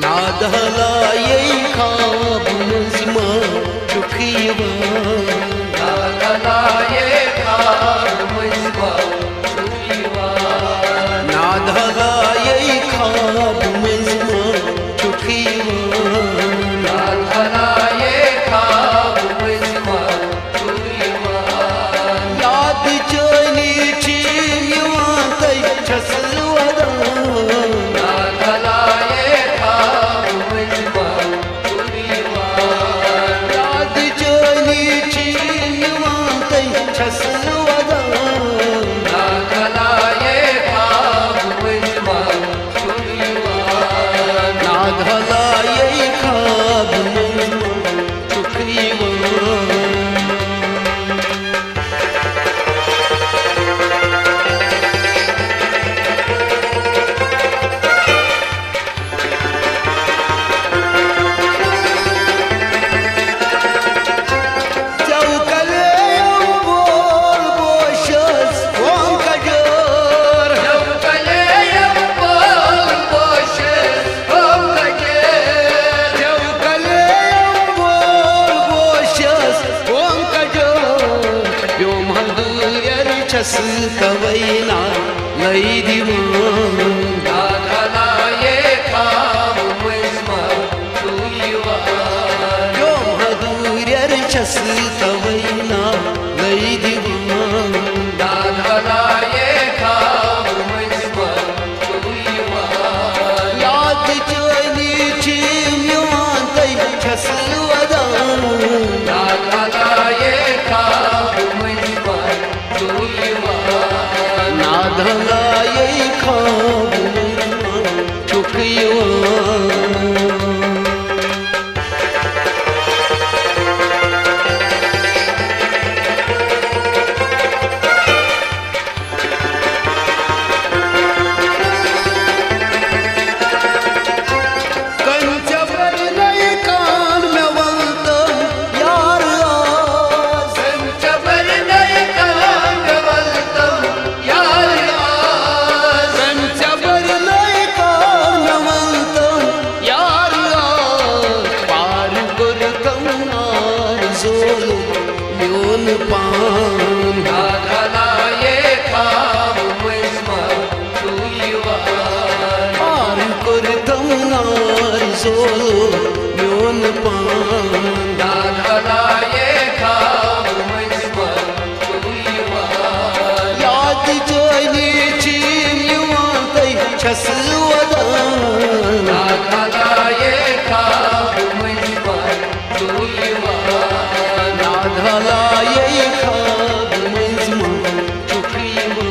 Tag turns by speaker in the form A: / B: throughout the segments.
A: नादलाये खाब मजमा चुखिवा
B: नादलाये खाब मजमा चुखिवा
A: नादलाये खाब मजमा चुखिवा
B: नादलाये खाब मजमा चुखिवा
A: याद चली चिमवा तै छसलवदा तवैना लई दिवान
B: नादलाये खाब मजमा चुखिवा
A: यो मधुर्यर छस तवैना लई दिवान
B: नादलाये खाब मजमा चुखिवा
A: याद चली चिमवा तै छसलवदा
B: नादलाये खाब मजमा चुखिवा
A: नादलाये खाब मजमा चुखिवा पान
B: नादलाये खाब मजमा चुखिवा
A: पार करतम नार जोलो म्योन पान
B: नादलाये खाब मजमा चुखिवा
A: याद चली चिमवा तै छसलवदा
B: नादलाये खाब मजमा चुखिवा
A: नादलाये खाब मजमा चुखिवा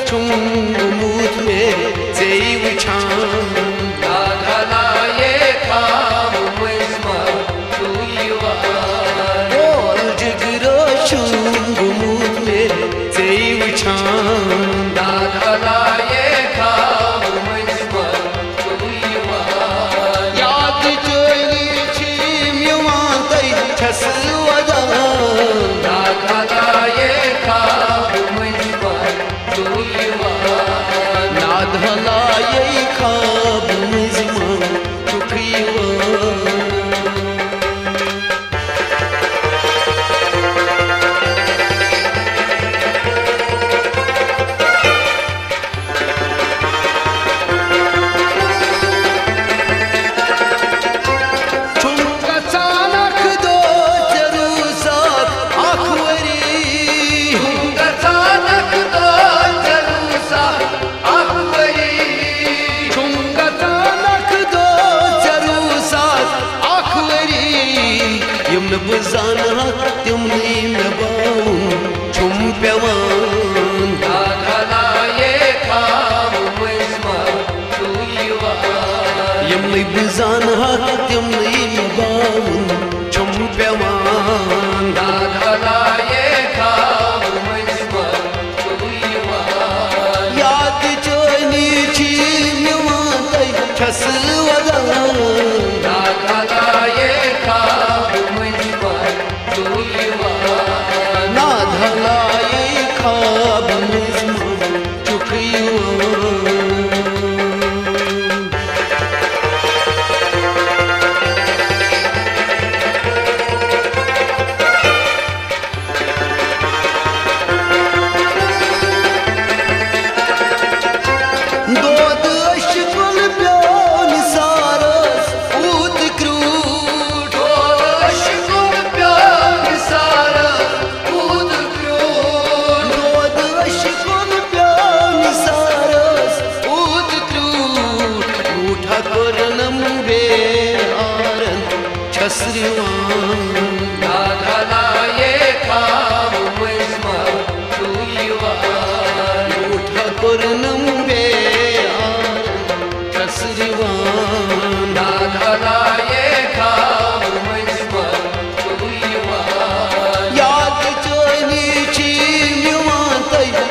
A: मुझ में जेव छान
B: नादलाये खाब मजमा चुखिवा
A: बोल जिगरो शुंग मुझ में जेव छान
B: नादलाये खाब मजमा चुखिवा
A: याद चली चिमवा तै छसलवदा
B: नादलाये खाब मजमा चुखिवा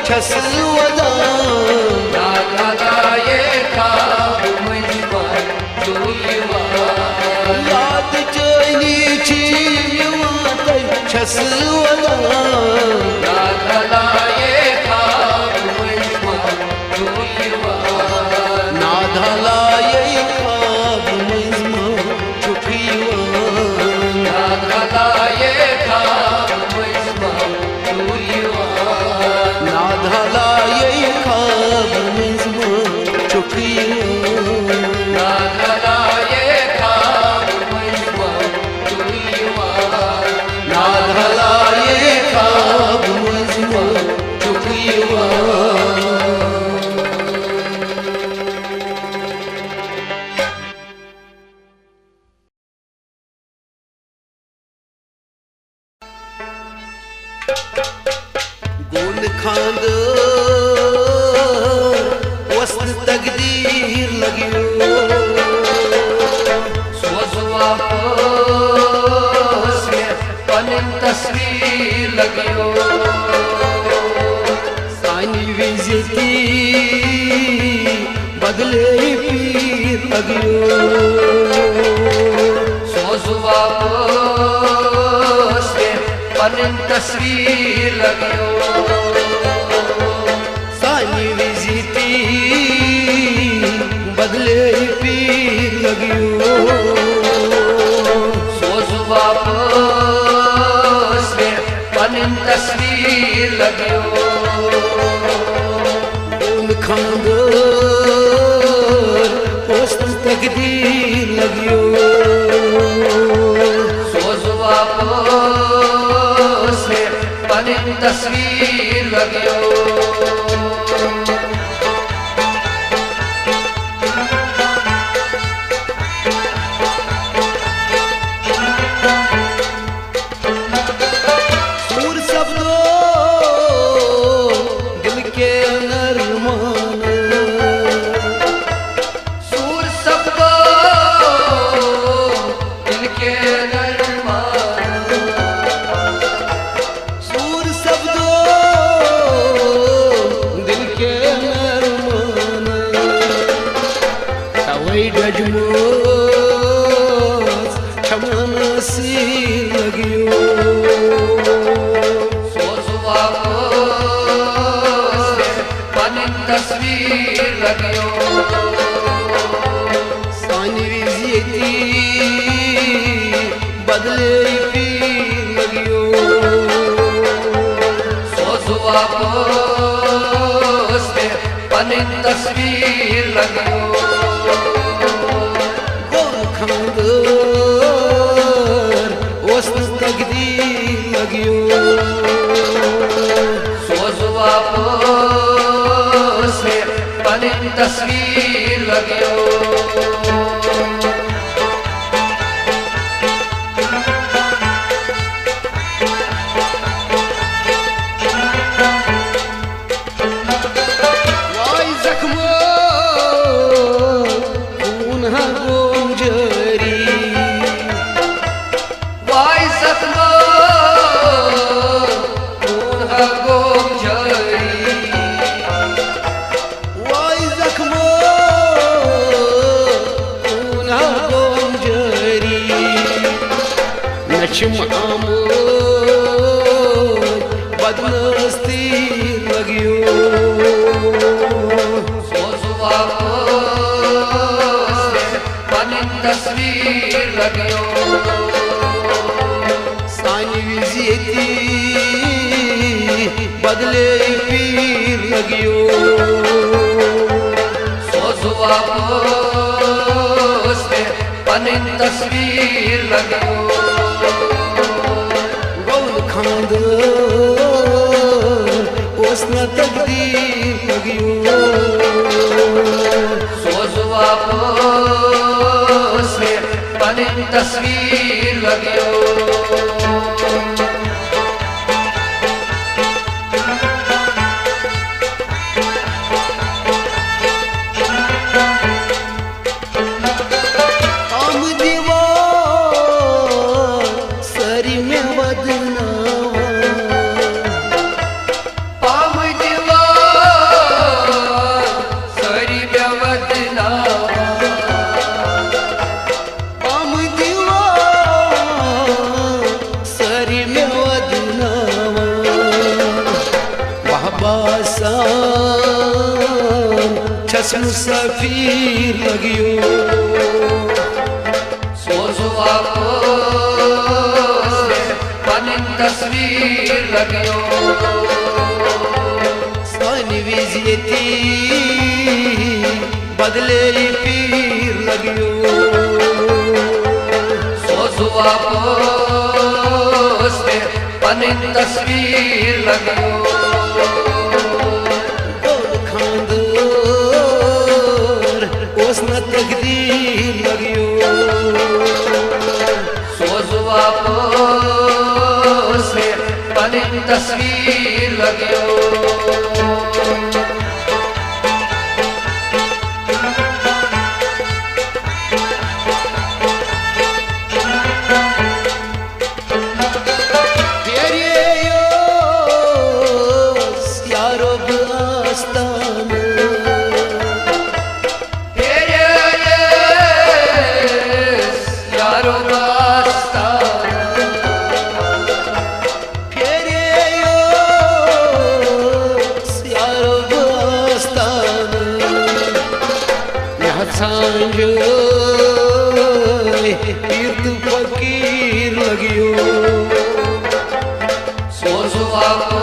A: छस वदान
B: नादला ये ख्वाब मुझमर तुयवान
A: याद चली छी युवा छस वदान
B: नादला ये ख्वाब मुझमर तुयवान
A: नादला ये ख्वाब मुझमर तुयवान
B: नादला ये ख्वाब मुझमर तुयवान
A: नादला ये ख्वाब मुझमर तुयवान
B: नादला ये ख्वाब मुझमर तुयवान
A: नादला ये ख्वाब मुझमर तुयवान गोल खांद वस्त तकदीर लगियो
B: सोजुआ पोस में पनिन तस्वीर लगियो
A: सानी विजती बदले पीर लगियो
B: सोजुआ पोस में पनिन तस्वीर लगियो
A: सानी विजती बदले पीर लगियो
B: सोजुआ पोस में पनिन तस्वीर लगियो
A: गोल खांद वस्त तकदीर लगियो
B: सोजुआ पोस में पनिन तस्वीर लगियो
A: सूर शब्दों दिल के नरमान
B: सूर सबको दिल के नरमान
A: सूर शब्दों दिल के नरमान तवई डजमोस छमन सी लगियो
B: सोजुआ पोस में पनिन तस्वीर लगियो
A: सानी विजती बदले पीर लगियो
B: सोजुआ पोस में पनिन तस्वीर लगियो
A: गोल खांद वस्त तकदीर लगियो
B: सोजुआ पोस में पनिन तस्वीर लगियो
A: वाई जख्मो खून हा गोंजरी
B: वाई सतमो खून हा गोमझरी
A: वाई जख्मो खून हा गोंजरी नशम आमोद बदमस्ती लगियो
B: सोजुआ पोस में पनिन तस्वीर लगियो
A: सानी विजती बदले पीर लगियो
B: सोजुआ पोस में पनिन तस्वीर लगियो
A: गोल खांद वस्त तकदीर लगियो
B: सोजुआ पोस में पनिन तस्वीर लगियो
A: आम दीवार सरी में बदनावा
B: पाम दीवा
A: बासान छस मुसाफिर लगियो
B: सोजो वापस पनिन तस्वीर लगियो
A: सानी विजियती बदले पीर लगियो
B: सोजो वापस पनिन तस्वीर लगियो
A: तकदीर लगियो
B: सोजो वापस पनिन तस्वीर लगियो
A: तीर्थ फकीर लगियो
B: सोजो वापस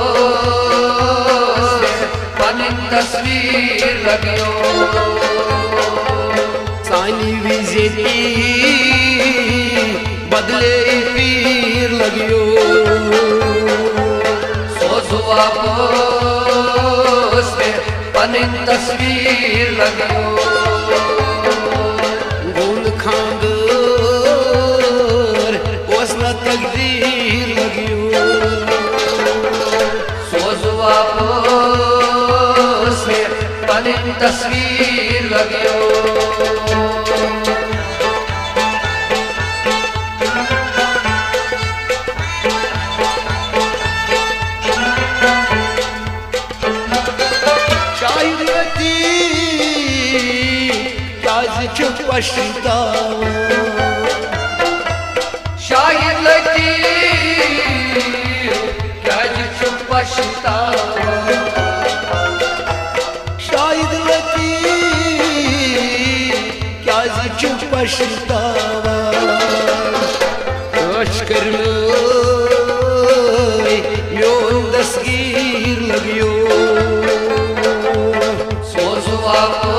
B: पनिन तस्वीर लगियो
A: सानी विजेती बदले पीर लगियो
B: सोजो वापस पनिन तस्वीर लगियो
A: तकदीर लगियो
B: सोजो वापस पनिन तस्वीर लगियो
A: शायरती ताज चुप पछतावा
B: शायर लगी क्या चुप पछतावा
A: शायद लगी क्या चुप पछतावा कर लो यो दस्तगीर लगियो
B: सोजो वापस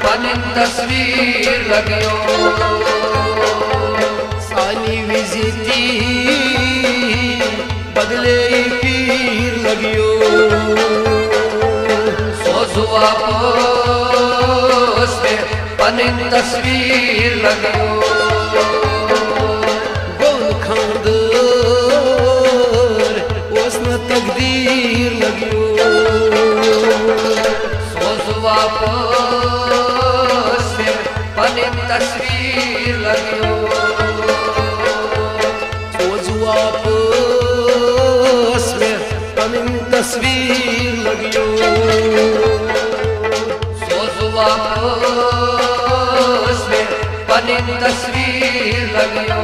B: पनिन तस्वीर लगियो
A: सानी विजिती बदले पीर लगियो
B: सोजो वापस पनिन तस्वीर लगियो
A: गोल खानदार उसन तकदीर लगियो
B: सोजो वापस पनिन तस्वीर लगियो
A: वापस में पनिन तस्वीर लगियो
B: सोजो वापस पनिन तस्वीर लगियो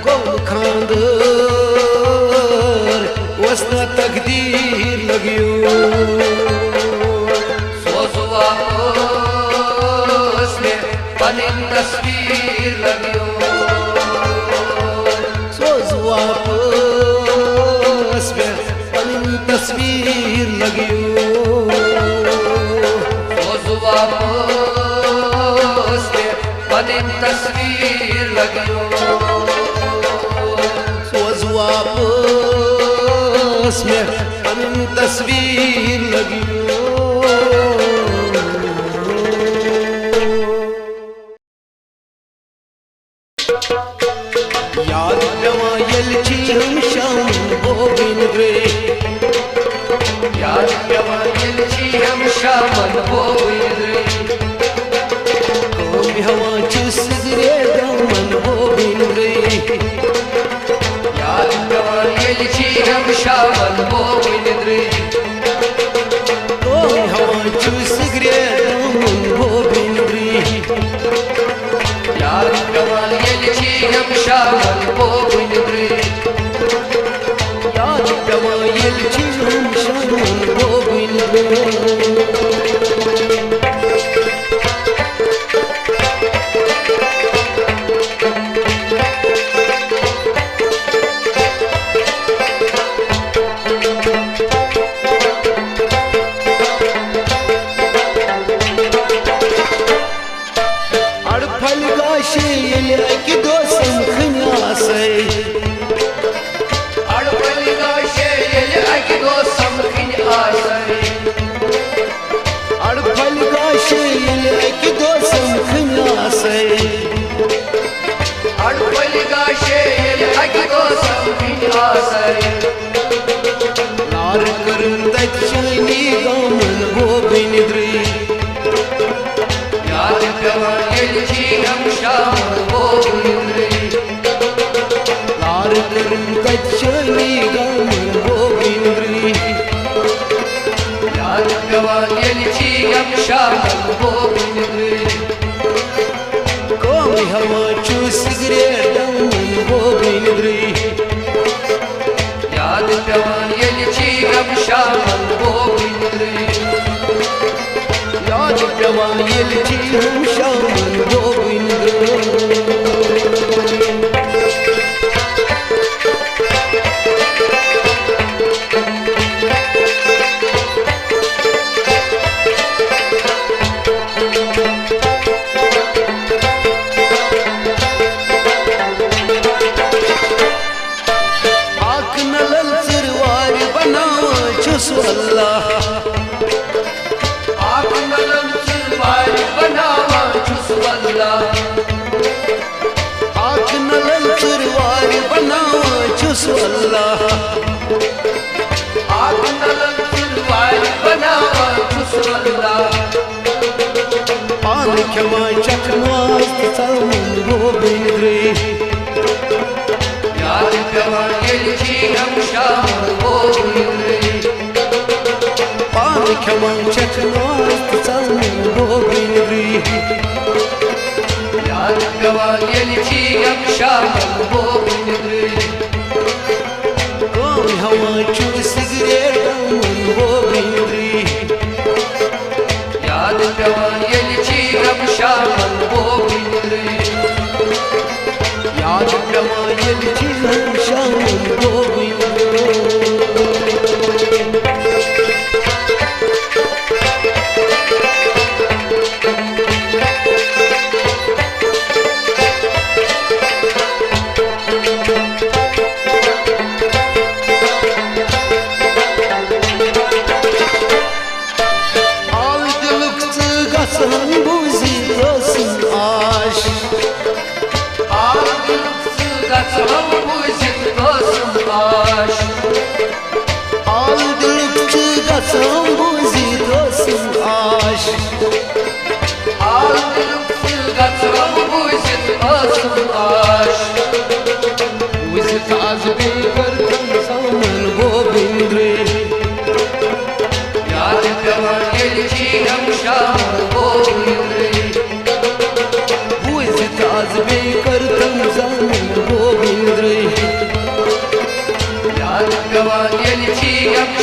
A: गोल खानदार उसन तकदीर लगियो
B: सोजो वापस पनिन तस्वीर लगियो
A: वापस में पनिन तस्वीर लगियो
B: सोजो वापस पनिन तस्वीर लगियो
A: सोजो वापस में पनिन तस्वीर लगियो याद पेवायल हम शाम बोबिन रे
B: याद पेवायल हम शामन बोबिन रे
A: कोई हवा चुसरे दमन बोबिन रे
B: याद पेवायल हम शामन बोबिन रे
A: कोई हवा चुसरे दमन बोबिन रे
B: याद पेवायल हम शामन बोबिन रे
A: yelçim şanın bobin Lar kırın dachani gamın bobin dri
B: Yad pevan yelçiyem şamın bobin dri
A: Lar kırın dachani gamın bobin dri
B: Yad pevan yelçiyem şamın bobin dri
A: Komi hava chu sigre damın bobin dri
B: Yad pevan yelçiyem şamın bobin dri
A: Yad pevan yelçim şanın bobin dri Allah
B: Akmalın sırvar banava çusvalla
A: Akmalın sırvar banava çusvalla
B: Akmalın sırvar banava çusvalla
A: An kema çakmaz salmun bobin dri
B: Yad pevan yelçiyem şamın bobin dri
A: Keman çakmaz salmun bobin dri
B: Yad pevan yelçiyem şamın bobin dri
A: Komi hava chu sigre damın bobin dri
B: Yad pevan yelçiyem şamın bobin dri
A: Yad pevan yelçim şanın bobin dri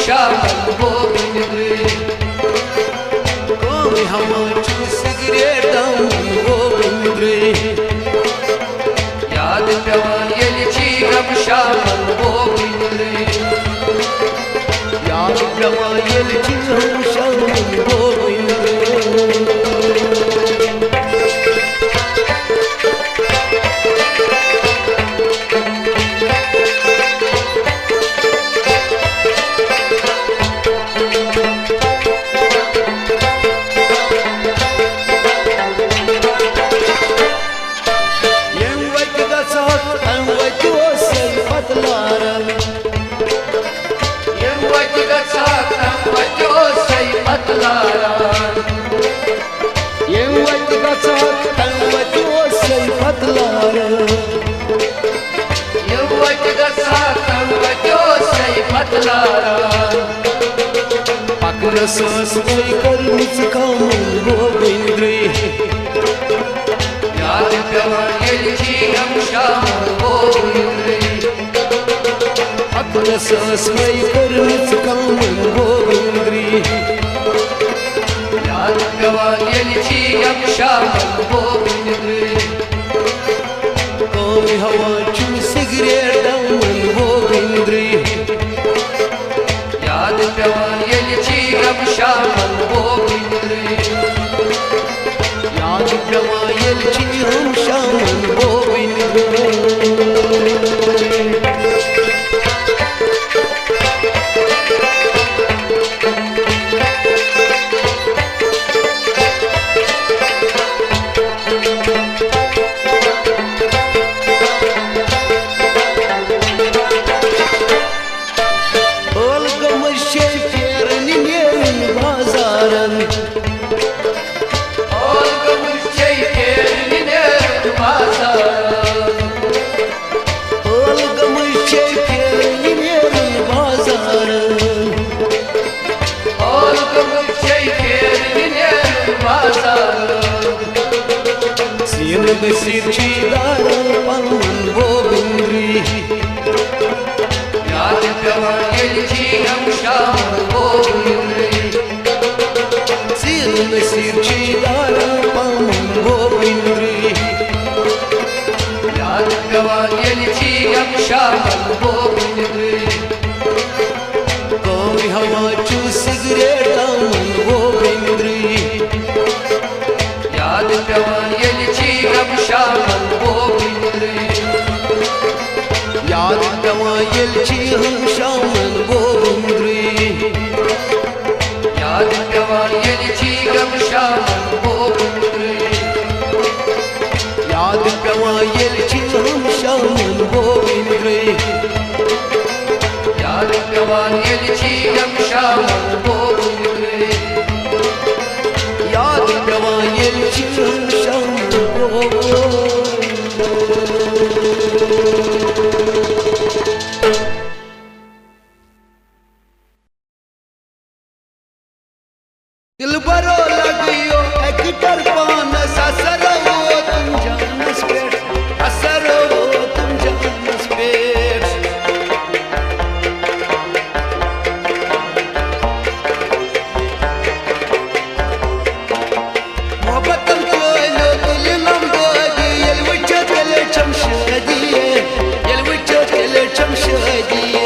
B: şamın bobin dri
A: Komi hava chu sigre damın bobin dri
B: Yad pevan yelçiyem şamın bobin dri
A: Yad pevan yelçim şanın bobin dri Paklasas koy karmız kamın bobin dri
B: Yad pevan yelçiyem şamın bobin dri
A: सास मई कर्मच कामन गोविंद्री
B: याद पेवान येलची यम शामन गोविंद्री
A: काम हवा चुन cigarette दमन गोविंद्री
B: याद पेवान येलची यम शामन गोविंद्री
A: याद पेवा येलची हम शामन गोविंद्री Năsir ci dar palman goviндri
B: याद पेवान येलची यम शामन गोविंद्री
A: Sil năsir ci dar palman goviндri
B: याद पेवान येलची यम शामन गोविंद्री
A: Kami hava chu cigarette daman goviндri
B: याद पेवान येलची यम शामन गोविंद्री
A: याद पेवा येलची हम शामन गोविंद्री
B: याद पेवान येलची यम शामन गोविंद्री
A: याद पेवा येलची हम शामन गोविंद्री
B: याद पेवान येलची यम शामन गोविंद्री
A: याद पेवा येलची हम शामन गोविंद्री दिल बरो लगियो एक्टर पान असर हो तुम जानस पेट असर हो तुम जानस पेट मोहब्बत को लो दिल लम गोदी यल विच दिल चमशदिए यल विच दिल चमशदिए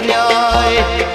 A: न्याय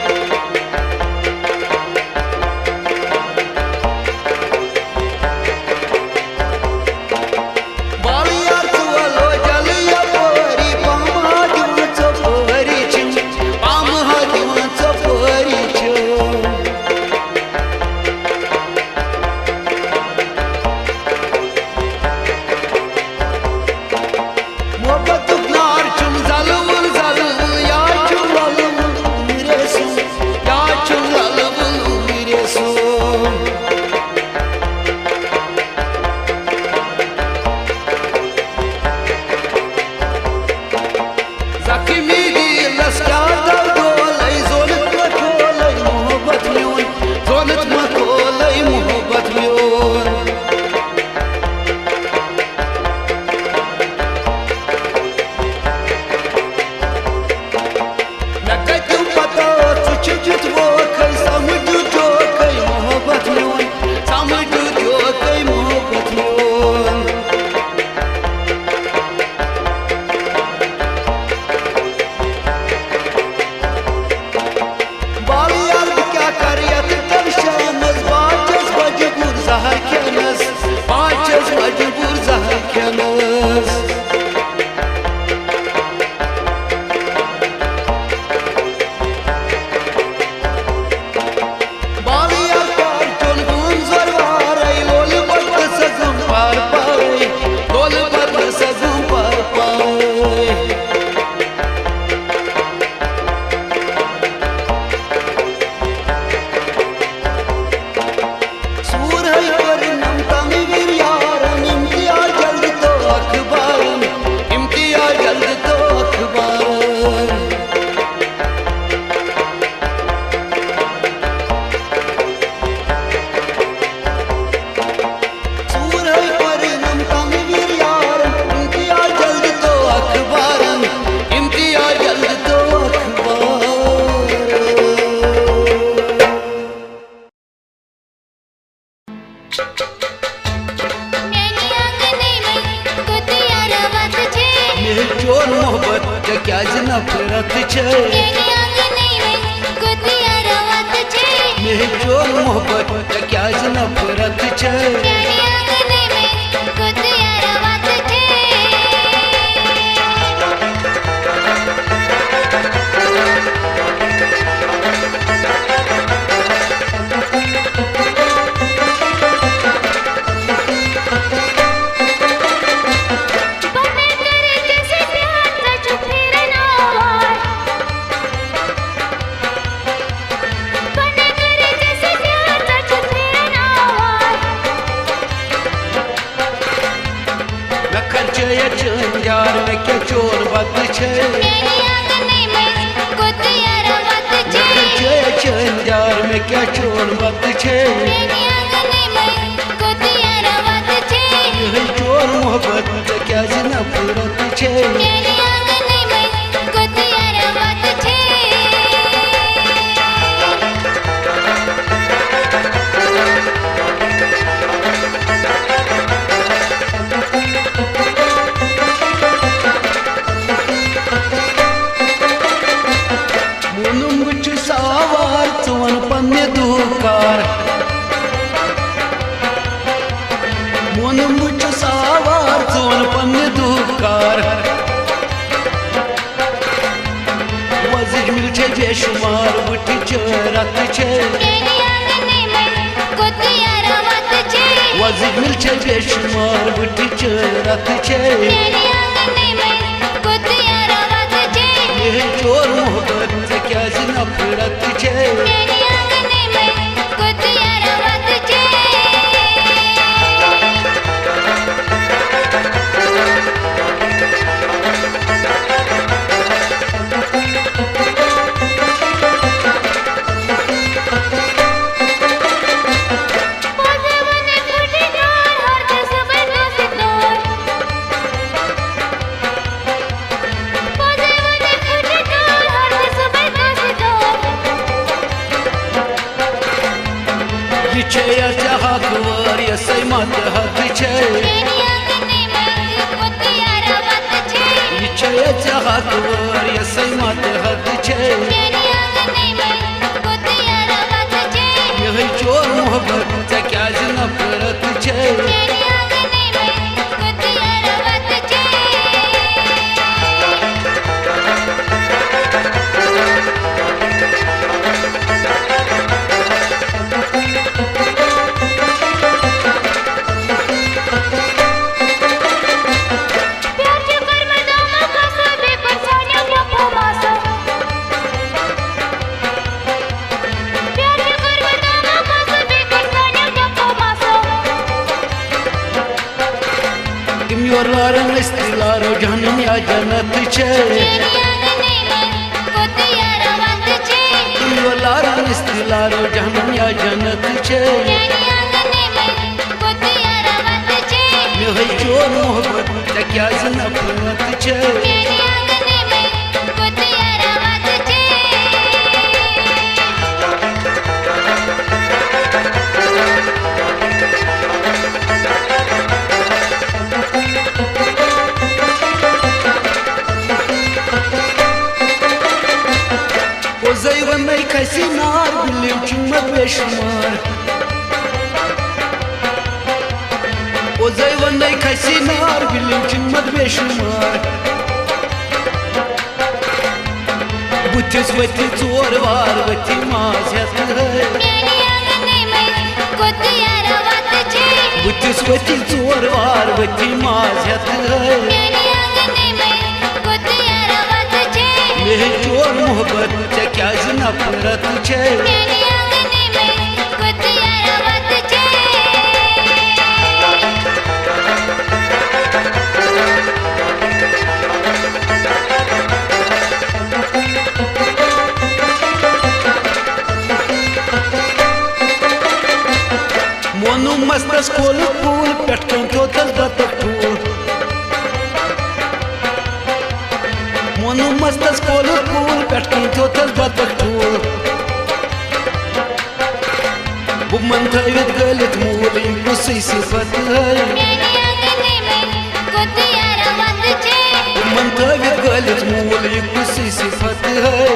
A: नफरत छे चोर मोहब्बत क्या नफरत छे जंजार में क्या चोर वक्त छे जंजार में क्या चोर वक्त छे चोर मोहब्बत क्या नफरत छे मोन मुझ सावार जोन पन दुकार वजिज मिल छे बेशुमार बुटी चरत छे वजिज मिल छे बेशुमार बुटी चरत छे चोर मोहब्बत क्या नफरत छे हकवर ये सही मत हक छे हकवर ये सही मत हक छे योर लारन लारो जहनम या जन्नत छे योर लारन लारो जहनम या जन्नत छे मे है चोर मोहब्बत क्या नफरत छे कैसी नार बिल्ली चुम्मा बेशुमार ओ जैवन नहीं कैसी नार बिल्ली चुम्मा बेशुमार बुथिस वती चोर वार वती माज बुथिस वती चोर वार वती माज मे चोर मोहब्बत क्या नफरत छे मोनू मस्तस कोल फूल पेटकन थोतस बतक फूल मोनू मस्तस कोल फूल पेटकन थोतस बतक फूल बुमन थवित गलित मूल कुसी सिफत है बुमन थवित गलित मूल कुसी सिफत है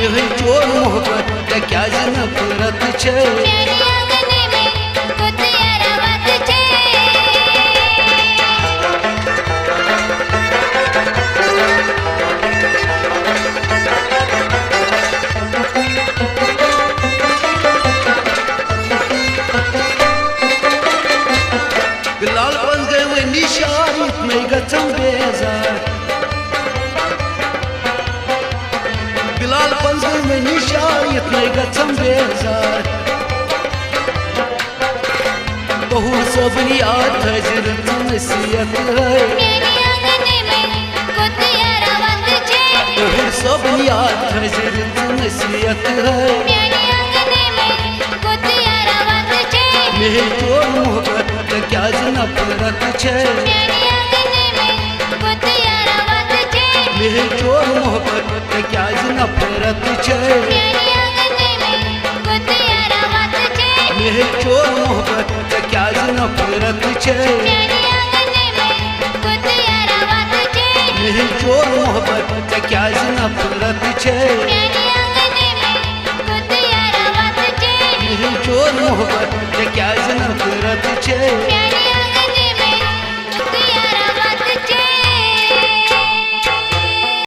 A: मे चोर मोहब्बत क्या नफरत छे बिलाल बन गए वे निशान में गचम बेजार बिलाल बन गए वे निशान में गचम बेजार बहु सबनी याद हजरत नसीहत है बहु सबनी याद हजरत नसीहत है मे चोर मोहब्बत क्या नफरत छे मे चोर मोहब्बत क्या नफरत छे मे चोर मोहब्बत क्या नफरत छे मे चोर मोहब्बत क्या नफरत छे चोर मोहब्बत क्या नफरत छे।